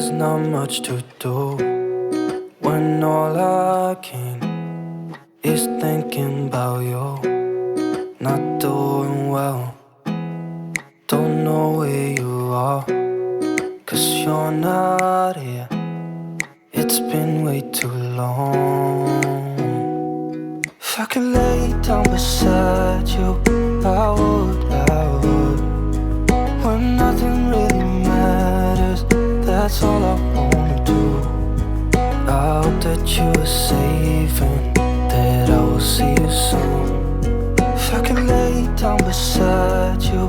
There's not much to do when all I can is thinking about you. Not doing well, don't know where you are, 'cause you're not here. It's been way too long. If I could lay down beside you, I would, when nothing really matters, that's all I wanna do. I hope that you are safe and that I will see you soon. If I could lay down beside you,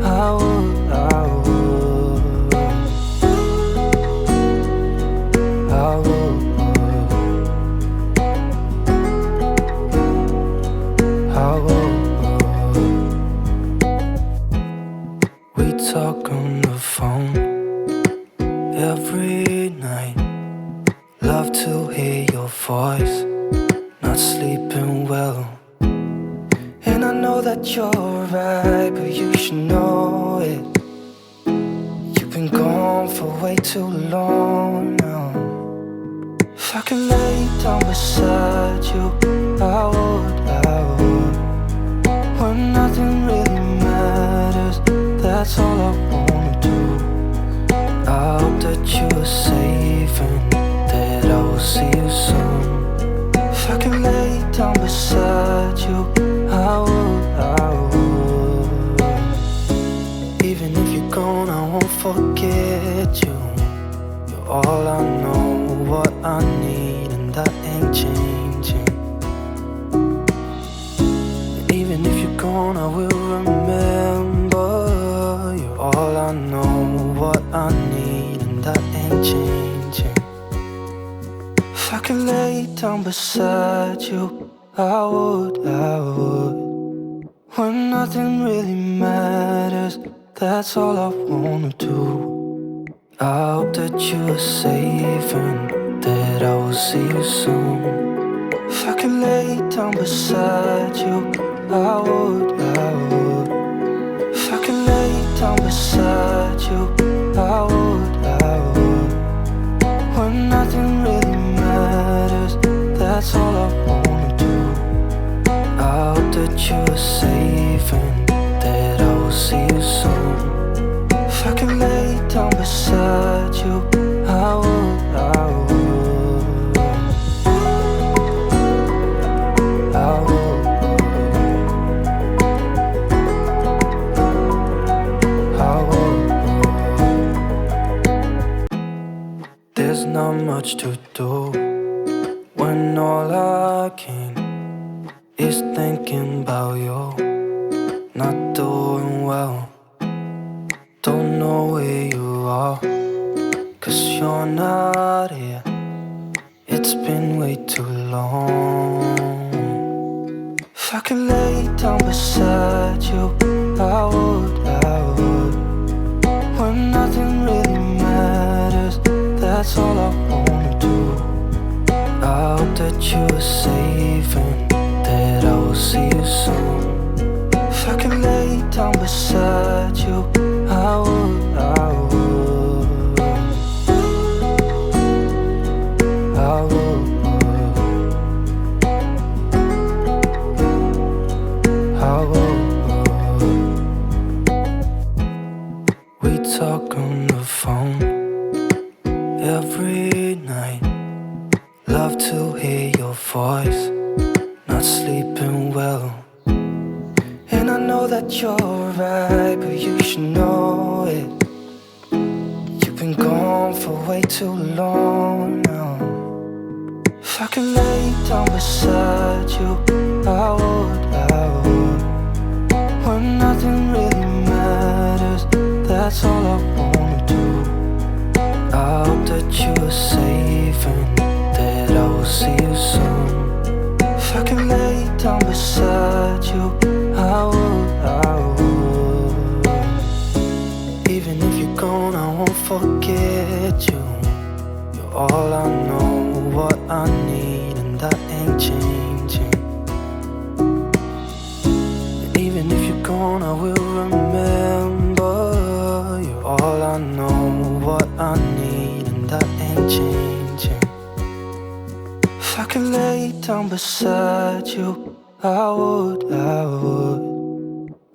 I would, I would, I would, I would. We talk on the phone every night. Love to hear your voice, not sleeping well. And I know that you're right, but you should know it. You've been gone for way too long now. If I could lay down beside you, I would, when nothing really matters, that's all I wanna do. I hope that you are safe and that I will see you soon. If I could lay down beside you, I would, I would. Even if you're gone, I won't forget you. You're all I know, what I need, and that ain't changing. And even if you're gone, I will remember. You're all I know, what I need, and that ain't changing. If I could lay down beside you, I would, when nothing really matters, that's all I wanna do. I hope that you are safe and that I will see you soon. If I could lay down beside you, I would, if I could lay down beside you, I would, when nothing really matters, that's all I wanna do. I hope that you are safe and that I will see you soon. If I could lay down beside you, I would, I would, I would, I would. There's not much to do when all I can is thinking about you. Not doing well, don't know where you are, 'cause you're not here. It's been way too long. If I could lay down beside you, I would, when nothing really matters, that's all I wanna do. I hope that you are safe and that I will see you soon. If I could lay down beside you, I would, I would, I would, I would. We talk on the phone every night. Love to hear your voice, not sleeping well. And I know that you're right, but you should know it. You've been gone for way too long now. If I could lay down beside you, I would, when nothing really matters, that's all I wanna do. I hope that you are safe and that I will see you soon. If I could lay down beside you, I would, I would. Even if you're gone, I won't forget you. You're all I know, what I need, and that ain't changing. And even if you're gone, I will remember. You're all I know, what I need, and could lay down beside you, I would.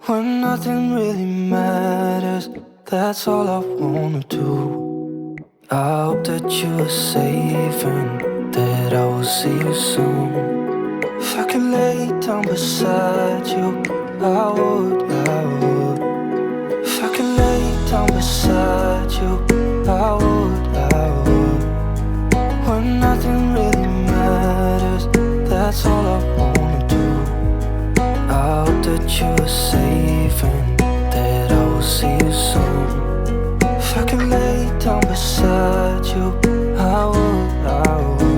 When nothing really matters, that's all I wanna do. I hope that you are safe and that I will see you soon. If I could lay down beside you, I would. If I could lay down beside you, I would. When nothing really matters, that's all I wanna do. I hope that you are safe and that I will see you soon. If I could lay down beside you, I would. I would.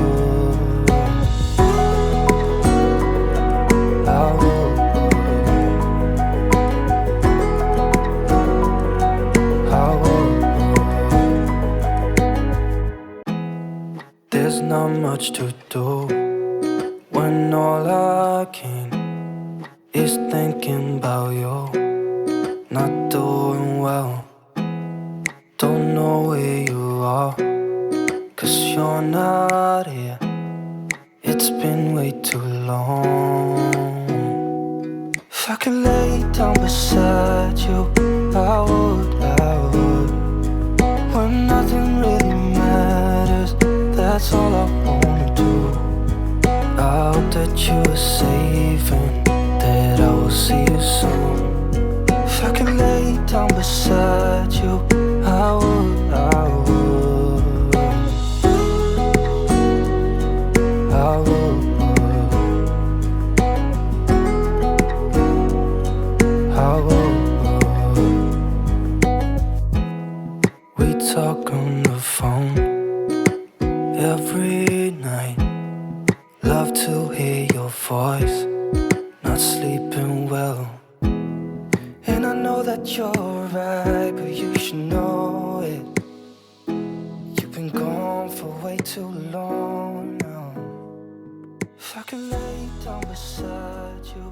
There's not much to do when all I can is thinking about you. Not doing well, don't know where you are, 'cause you're not here. It's been way too long. If I could lay down beside you, I would. When nothing really matters, that's all I wanna do. I hope that you are safe and that I will see you soon. If I could lay down beside you, I would. I would. I would. I would. We talk on the phone every night. Love to hear your voice, not sleeping well. And I know that you're right, but you should know it. You've been gone for way too long now. If I could lay down beside you,